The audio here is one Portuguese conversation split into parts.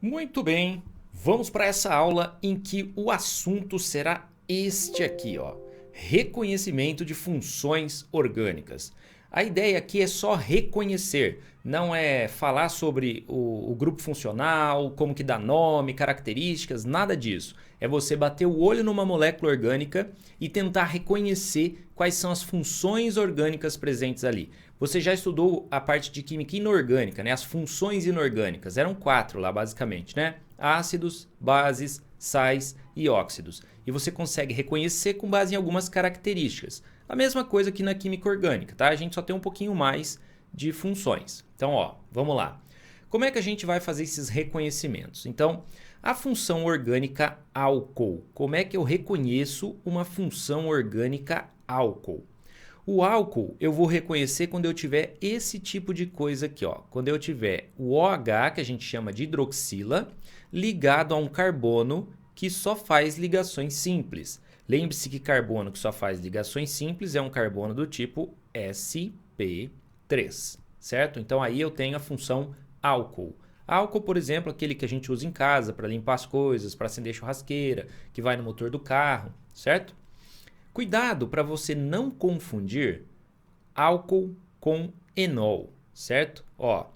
Muito bem, vamos para essa aula em que o assunto será este aqui, ó, reconhecimento de funções orgânicas. A ideia aqui é só reconhecer, não é falar sobre o grupo funcional, como que dá nome, características, nada disso. É você bater o olho numa molécula orgânica e tentar reconhecer quais são as funções orgânicas presentes ali. Você já estudou a parte de química inorgânica, né? As funções inorgânicas. Eram 4 lá, basicamente, né? Ácidos, bases, sais e óxidos. E você consegue reconhecer com base em algumas características. A mesma coisa que na química orgânica, tá? A gente só tem um pouquinho mais de funções. Então, ó, vamos lá. Como é que a gente vai fazer esses reconhecimentos? Então, a função orgânica álcool. Como é que eu reconheço uma função orgânica álcool? O álcool eu vou reconhecer quando eu tiver esse tipo de coisa aqui, ó. Quando eu tiver o OH, que a gente chama de hidroxila, ligado a um carbono que só faz ligações simples. Lembre-se que carbono que só faz ligações simples é um carbono do tipo sp3, certo? Então aí eu tenho a função álcool. Álcool, por exemplo, aquele que a gente usa em casa para limpar as coisas, para acender churrasqueira, que vai no motor do carro, certo? Cuidado para você não confundir álcool com enol, certo? Ó,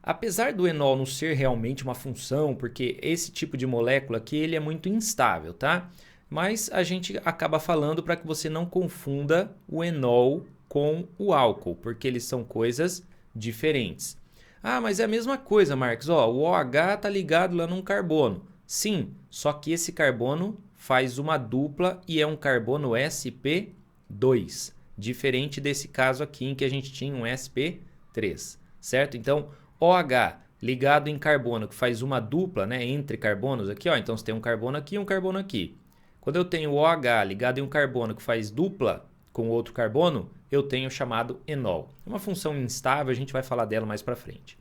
apesar do enol não ser realmente uma função, porque esse tipo de molécula aqui ele é muito instável, tá? Mas a gente acaba falando para que você não confunda o enol com o álcool, porque eles são coisas diferentes. Ah, mas é a mesma coisa, Marcos. Ó, o OH está ligado lá num carbono. Sim, só que esse carbono faz uma dupla e é um carbono sp2, diferente desse caso aqui em que a gente tinha um sp3, certo? Então, OH ligado em carbono que faz uma dupla, né, entre carbonos aqui, ó. Então você tem um carbono aqui e um carbono aqui. Quando eu tenho OH ligado em um carbono que faz dupla com outro carbono, eu tenho o chamado enol. É uma função instável, a gente vai falar dela mais para frente.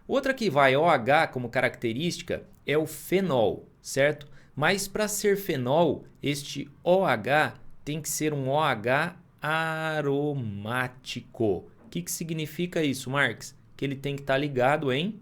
Outra que vai OH como característica é o fenol, certo? Mas para ser fenol, este OH tem que ser um OH aromático. O que significa isso, Marx? Que ele tem que estar ligado em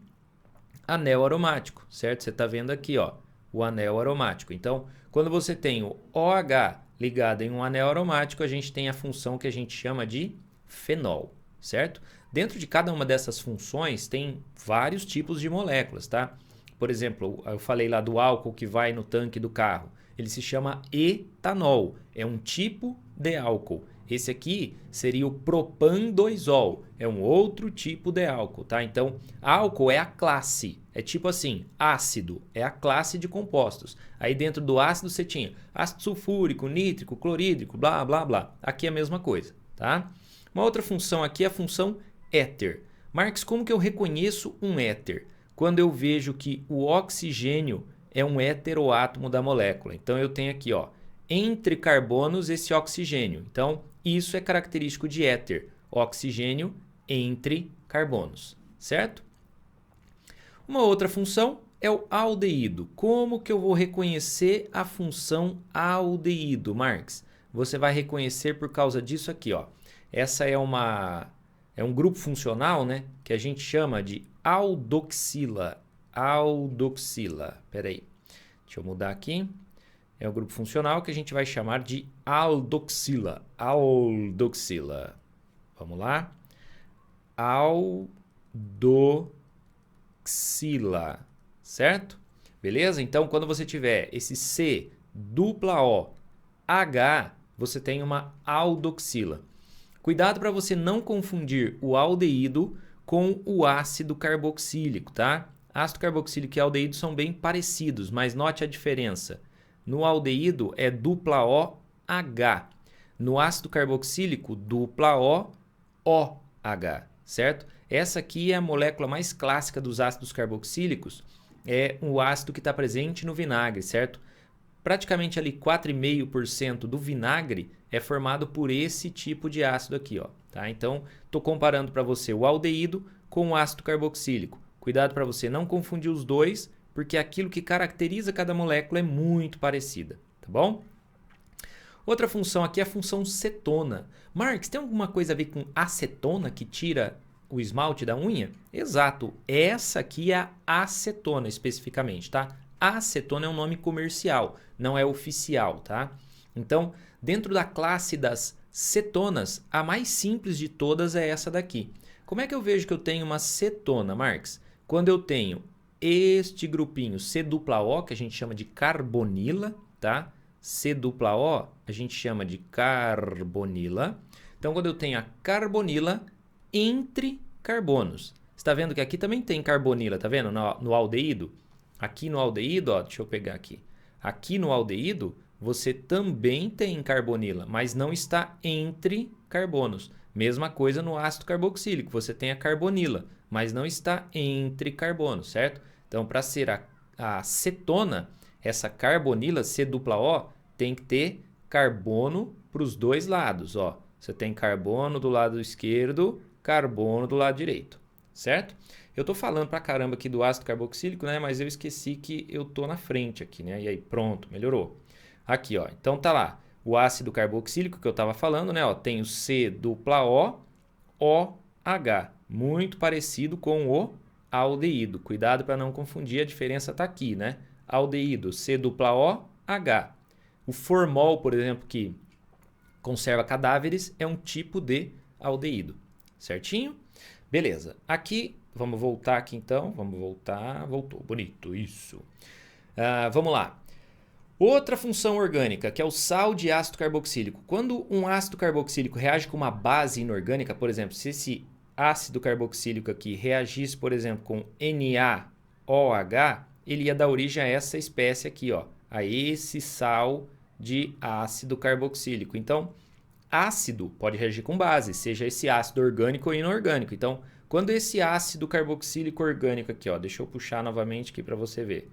anel aromático, certo? Você está vendo aqui, ó, o anel aromático. Então, quando você tem o OH ligado em um anel aromático, a gente tem a função que a gente chama de fenol, certo? Dentro de cada uma dessas funções tem vários tipos de moléculas, tá? Por exemplo, eu falei lá do álcool que vai no tanque do carro. Ele se chama etanol, é um tipo de álcool. Esse aqui seria o propan-2-ol, é um outro tipo de álcool, tá? Então, álcool é a classe, é tipo assim, ácido é a classe de compostos. Aí dentro do ácido você tinha ácido sulfúrico, nítrico, clorídrico, blá, blá, blá. Aqui é a mesma coisa, tá? Uma outra função aqui é a função éter. Marx, como que eu reconheço um éter? Quando eu vejo que o oxigênio é um heteroátomo da molécula. Então eu tenho aqui, ó, entre carbonos esse oxigênio. Então isso é característico de éter, oxigênio entre carbonos, certo? Uma outra função é o aldeído. Como que eu vou reconhecer a função aldeído, Marx? Você vai reconhecer por causa disso aqui, ó. Essa é um grupo funcional, né, que a gente chama de aldoxila. Aldoxila. Pera aí. Deixa eu mudar aqui. É um grupo funcional que a gente vai chamar de aldoxila. Aldoxila. Vamos lá. Aldoxila. Certo? Beleza? Então, quando você tiver esse C, dupla O, H, você tem uma aldoxila. Cuidado para você não confundir o aldeído com o ácido carboxílico, tá? Ácido carboxílico e aldeído são bem parecidos, mas note a diferença. No aldeído é dupla OH. No ácido carboxílico, dupla OOH, certo? Essa aqui é a molécula mais clássica dos ácidos carboxílicos. É o ácido que está presente no vinagre, certo? Praticamente ali 4,5% do vinagre é formado por esse tipo de ácido aqui, ó, tá? Então, estou comparando para você o aldeído com o ácido carboxílico. Cuidado para você não confundir os dois, porque aquilo que caracteriza cada molécula é muito parecida, tá bom? Outra função aqui é a função cetona. Marx, tem alguma coisa a ver com acetona que tira o esmalte da unha? Exato, essa aqui é a acetona especificamente, tá? A acetona é um nome comercial, não é oficial, tá? Então, dentro da classe das cetonas, a mais simples de todas é essa daqui. Como é que eu vejo que eu tenho uma cetona, Marx? Quando eu tenho este grupinho C-O, que a gente chama de carbonila, tá? C-O a gente chama de carbonila. Então, quando eu tenho a carbonila entre carbonos. Você está vendo que aqui também tem carbonila, tá vendo? No aldeído. Aqui no aldeído, ó, deixa eu pegar aqui. Aqui no aldeído, você também tem carbonila, mas não está entre carbonos. Mesma coisa no ácido carboxílico, você tem a carbonila, mas não está entre carbonos, certo? Então, para ser a cetona, essa carbonila, C-O, tem que ter carbono para os dois lados, ó. Você tem carbono do lado esquerdo, carbono do lado direito, certo? Eu estou falando pra caramba aqui do ácido carboxílico, né? Mas eu esqueci que eu tô na frente aqui, né? E aí, pronto, melhorou. Aqui, ó. Então tá lá. O ácido carboxílico que eu estava falando, né? Ó, tem o C-O, OH. Muito parecido com o aldeído. Cuidado para não confundir, a diferença tá aqui, né? Aldeído, C-O, H. O formol, por exemplo, que conserva cadáveres, é um tipo de aldeído. Certinho? Beleza. Aqui, vamos voltar aqui então. Vamos voltar. Voltou. Bonito. Isso. Vamos lá. Outra função orgânica, que é o sal de ácido carboxílico. Quando um ácido carboxílico reage com uma base inorgânica, por exemplo, se esse ácido carboxílico aqui reagisse, por exemplo, com NaOH, ele ia dar origem a essa espécie aqui, ó, a esse sal de ácido carboxílico. Então, ácido pode reagir com base, seja esse ácido orgânico ou inorgânico. Então, quando esse ácido carboxílico orgânico aqui, ó, deixa eu puxar novamente aqui para você ver.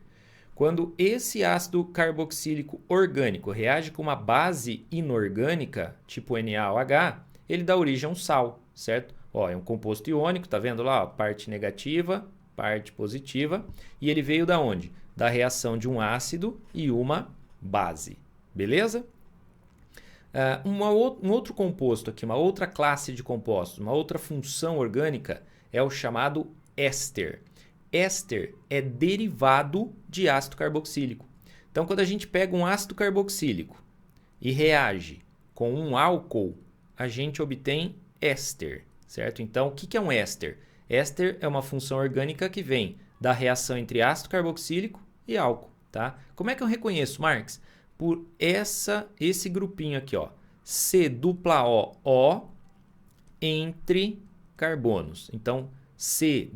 Quando esse ácido carboxílico orgânico reage com uma base inorgânica, tipo NaOH, ele dá origem a um sal, certo? Ó, é um composto iônico, tá vendo lá? Ó, parte negativa, parte positiva. E ele veio da onde? Da reação de um ácido e uma base. Beleza? Um outro composto aqui, uma outra classe de compostos, uma outra função orgânica é o chamado éster. Éster é derivado de ácido carboxílico. Então, quando a gente pega um ácido carboxílico e reage com um álcool, a gente obtém éster, certo? Então, o que é um éster? Éster é uma função orgânica que vem da reação entre ácido carboxílico e álcool, tá? Como é que eu reconheço, Marx? Por esse grupinho aqui, ó, C-O-O entre carbonos. Então, C-O-O-C,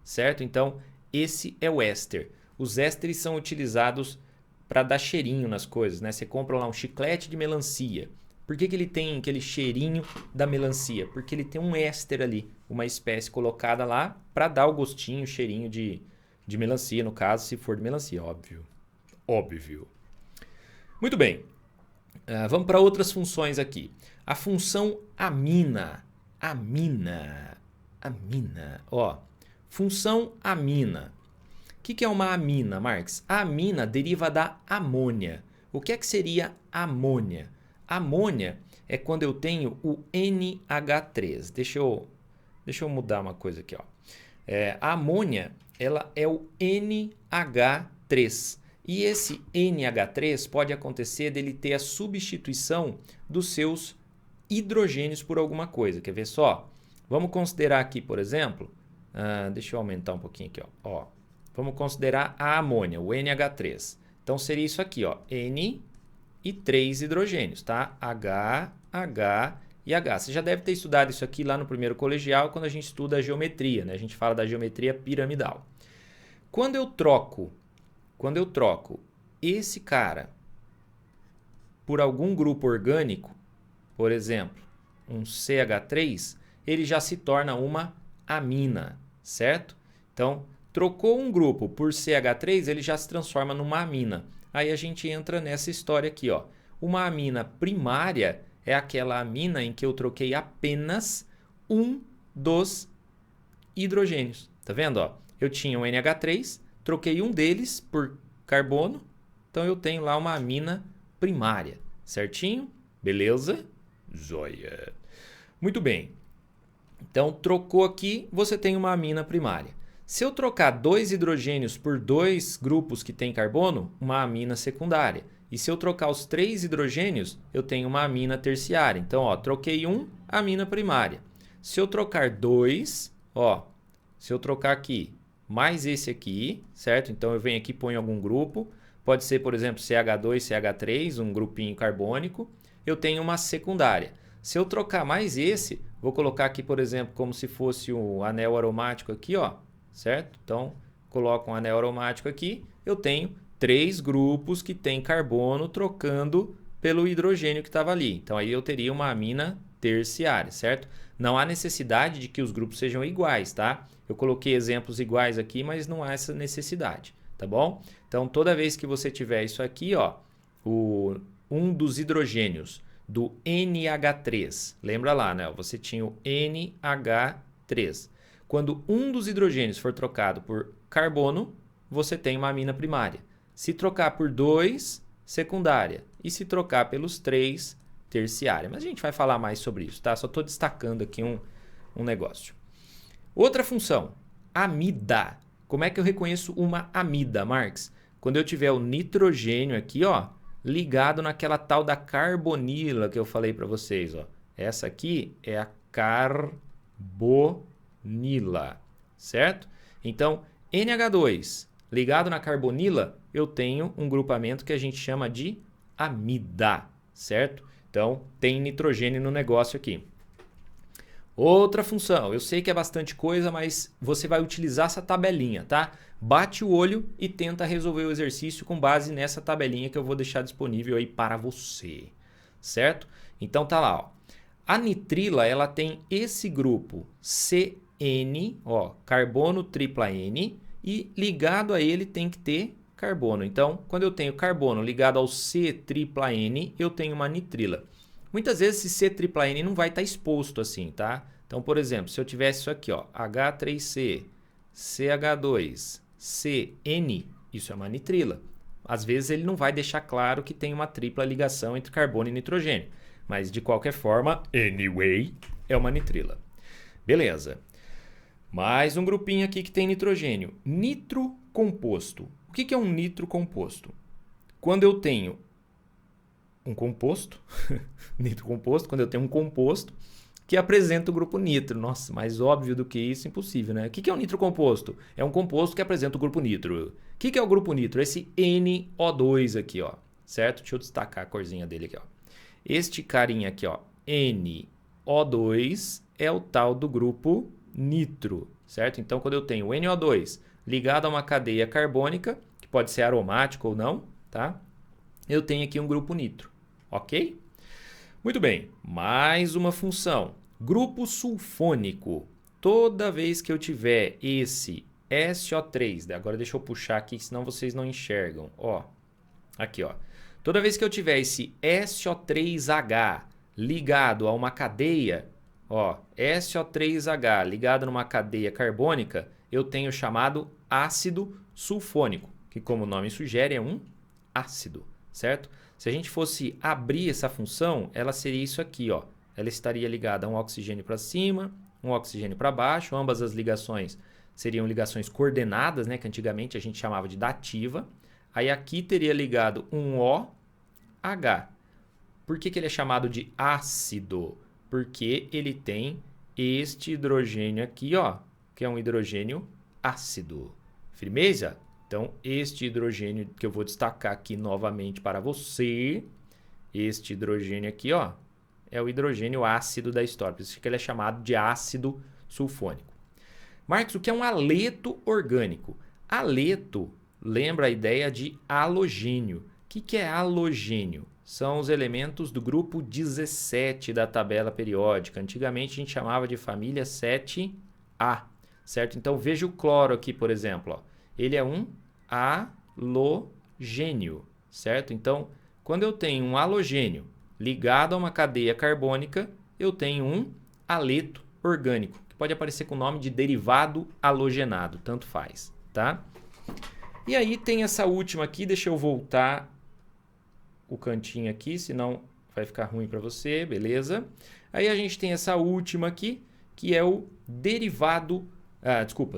certo? Então, esse é o éster. Os ésteres são utilizados para dar cheirinho nas coisas, né? Você compra lá um chiclete de melancia. Por que ele tem aquele cheirinho da melancia? Porque ele tem um éster ali, uma espécie colocada lá para dar o gostinho, o cheirinho de melancia, no caso, se for de melancia, óbvio. Óbvio. Muito bem. Vamos para outras funções aqui. A função amina. Amina. Ó, função amina. O que é uma amina, Marx? A amina deriva da amônia. O que é que seria amônia? Amônia é quando eu tenho o NH3. Deixa eu mudar uma coisa aqui, ó. A amônia, ela é o NH3. E esse NH3 pode acontecer dele ter a substituição dos seus hidrogênios por alguma coisa. Quer ver só? Vamos considerar aqui, por exemplo, deixa eu aumentar um pouquinho aqui, ó. Vamos considerar a amônia, o NH3. Então, seria isso aqui, ó, N e 3 hidrogênios, tá? H, H e H. Você já deve ter estudado isso aqui lá no primeiro colegial, quando a gente estuda a geometria, né? A gente fala da geometria piramidal. Quando eu troco esse cara por algum grupo orgânico, por exemplo, um CH3, ele já se torna uma amina, certo? Então, trocou um grupo por CH3, ele já se transforma numa amina. Aí a gente entra nessa história aqui, ó. Uma amina primária é aquela amina em que eu troquei apenas um dos hidrogênios. Tá vendo, ó? Eu tinha um NH3, troquei um deles por carbono, então eu tenho lá uma amina primária, certinho? Beleza? Joia. Muito bem. Então, trocou aqui, você tem uma amina primária. Se eu trocar 2 hidrogênios por 2 grupos que têm carbono, uma amina secundária. E se eu trocar os 3 hidrogênios, eu tenho uma amina terciária. Então, ó, troquei um, amina primária. Se eu trocar 2, ó, se eu trocar aqui mais esse aqui, certo? Então, eu venho aqui e ponho algum grupo. Pode ser, por exemplo, CH2, CH3, um grupinho carbônico. Eu tenho uma secundária. Se eu trocar mais esse, vou colocar aqui, por exemplo, como se fosse um anel aromático aqui, ó, certo? Então, coloco um anel aromático aqui, eu tenho 3 grupos que têm carbono trocando pelo hidrogênio que estava ali. Então, aí eu teria uma amina terciária, certo? Não há necessidade de que os grupos sejam iguais, tá? Eu coloquei exemplos iguais aqui, mas não há essa necessidade, tá bom? Então, toda vez que você tiver isso aqui, ó, um dos hidrogênios do NH3, lembra lá, né? Você tinha o NH3. Quando um dos hidrogênios for trocado por carbono, você tem uma amina primária. Se trocar por 2, secundária. E se trocar pelos 3, terciária. Mas a gente vai falar mais sobre isso, tá? Só estou destacando aqui um negócio. Outra função, amida. Como é que eu reconheço uma amida, Marx? Quando eu tiver o nitrogênio aqui, ó, ligado naquela tal da carbonila que eu falei para vocês, ó. Essa aqui é a carbonila, certo? Então, NH2 ligado na carbonila, eu tenho um grupamento que a gente chama de amida, certo? Então, tem nitrogênio no negócio aqui. Outra função, eu sei que é bastante coisa, mas você vai utilizar essa tabelinha, tá? Bate o olho e tenta resolver o exercício com base nessa tabelinha que eu vou deixar disponível aí para você, certo? Então tá lá, ó. A nitrila, ela tem esse grupo CN, ó, carbono tripla N, e ligado a ele tem que ter carbono. Então, quando eu tenho carbono ligado ao C tripla N, eu tenho uma nitrila. Muitas vezes esse C tripla N não vai estar exposto assim, tá? Então, por exemplo, se eu tivesse isso aqui, ó, H3C, CH2, CN, isso é uma nitrila. Às vezes ele não vai deixar claro que tem uma tripla ligação entre carbono e nitrogênio. Mas, de qualquer forma, anyway, é uma nitrila. Beleza. Mais um grupinho aqui que tem nitrogênio. Nitro composto. O que é um nitro composto? Quando eu tenho um composto, nitro composto, quando eu tenho um composto que apresenta o grupo nitro. Nossa, mais óbvio do que isso, impossível, né? O que é um nitro composto? É um composto que apresenta o grupo nitro. O que é o grupo nitro? Esse NO2 aqui, ó, certo? Deixa eu destacar a corzinha dele aqui, ó. Este carinha aqui, ó, NO2 é o tal do grupo nitro, certo? Então, quando eu tenho o NO2 ligado a uma cadeia carbônica, que pode ser aromático ou não, tá? Eu tenho aqui um grupo nitro, ok? Muito bem, mais uma função. Grupo sulfônico. Toda vez que eu tiver esse SO3, agora deixa eu puxar aqui, senão vocês não enxergam. Ó, aqui, ó. Toda vez que eu tiver esse SO3H ligado a uma cadeia, ó, SO3H ligado numa cadeia carbônica, eu tenho o chamado ácido sulfônico, que como o nome sugere é um ácido, certo? Se a gente fosse abrir essa função, ela seria isso aqui, ó. Ela estaria ligada a um oxigênio para cima, um oxigênio para baixo, ambas as ligações seriam ligações coordenadas, né, que antigamente a gente chamava de dativa. Aí aqui teria ligado um OH. Por que ele é chamado de ácido? Porque ele tem este hidrogênio aqui, ó, que é um hidrogênio ácido. Firmeza? Então, este hidrogênio que eu vou destacar aqui novamente para você, este hidrogênio aqui, ó, é o hidrogênio ácido da história. Por isso que ele é chamado de ácido sulfônico. Marcos, o que é um aleto orgânico? Aleto lembra a ideia de halogênio. O que é halogênio? São os elementos do grupo 17 da tabela periódica. Antigamente a gente chamava de família 7A, certo? Então veja o cloro aqui, por exemplo, ó. Ele é um halogênio, certo? Então, quando eu tenho um halogênio ligado a uma cadeia carbônica, eu tenho um aleto orgânico, que pode aparecer com o nome de derivado halogenado, tanto faz, tá? E aí tem essa última aqui, deixa eu voltar o cantinho aqui, senão vai ficar ruim para você, beleza? Aí a gente tem essa última aqui, que é o derivado,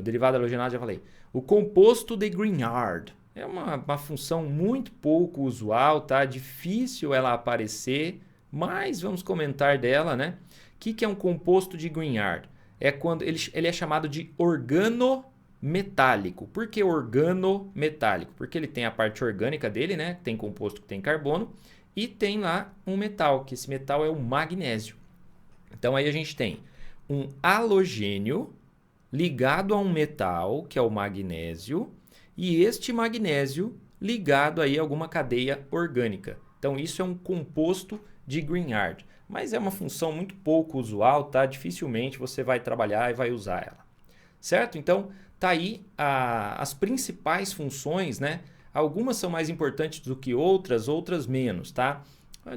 derivado halogenado já falei, o composto de Grignard. É uma função muito pouco usual, tá? Difícil ela aparecer, mas vamos comentar dela, né? O que é um composto de Grignard? É quando ele é chamado de organometálico. Por que organometálico? Porque ele tem a parte orgânica dele, né? Tem composto que tem carbono, e tem lá um metal, que esse metal é o magnésio. Então aí a gente tem um halogênio ligado a um metal, que é o magnésio, e este magnésio ligado aí a alguma cadeia orgânica. Então isso é um composto de Grignard, mas é uma função muito pouco usual, tá? Dificilmente você vai trabalhar e vai usar ela, certo? Então tá aí as principais funções, né? Algumas são mais importantes do que outras, outras menos, tá?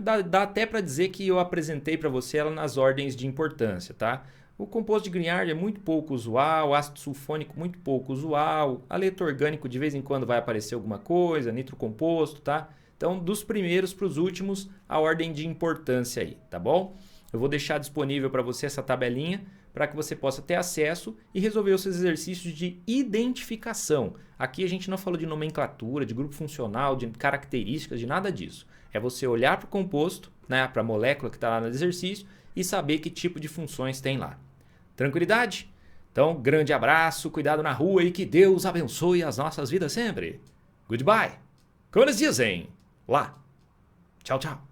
Dá até para dizer que eu apresentei para você ela nas ordens de importância, tá? O composto de Grignard é muito pouco usual, ácido sulfônico muito pouco usual, aleto orgânico de vez em quando vai aparecer alguma coisa, nitrocomposto, tá? Então, dos primeiros para os últimos, a ordem de importância aí, tá bom? Eu vou deixar disponível para você essa tabelinha para que você possa ter acesso e resolver os seus exercícios de identificação. Aqui a gente não falou de nomenclatura, de grupo funcional, de características, de nada disso. É você olhar para o composto, né, para a molécula que está lá no exercício e saber que tipo de funções tem lá. Tranquilidade? Então, grande abraço, cuidado na rua e que Deus abençoe as nossas vidas sempre. Goodbye. Como eles dizem lá. Tchau, tchau.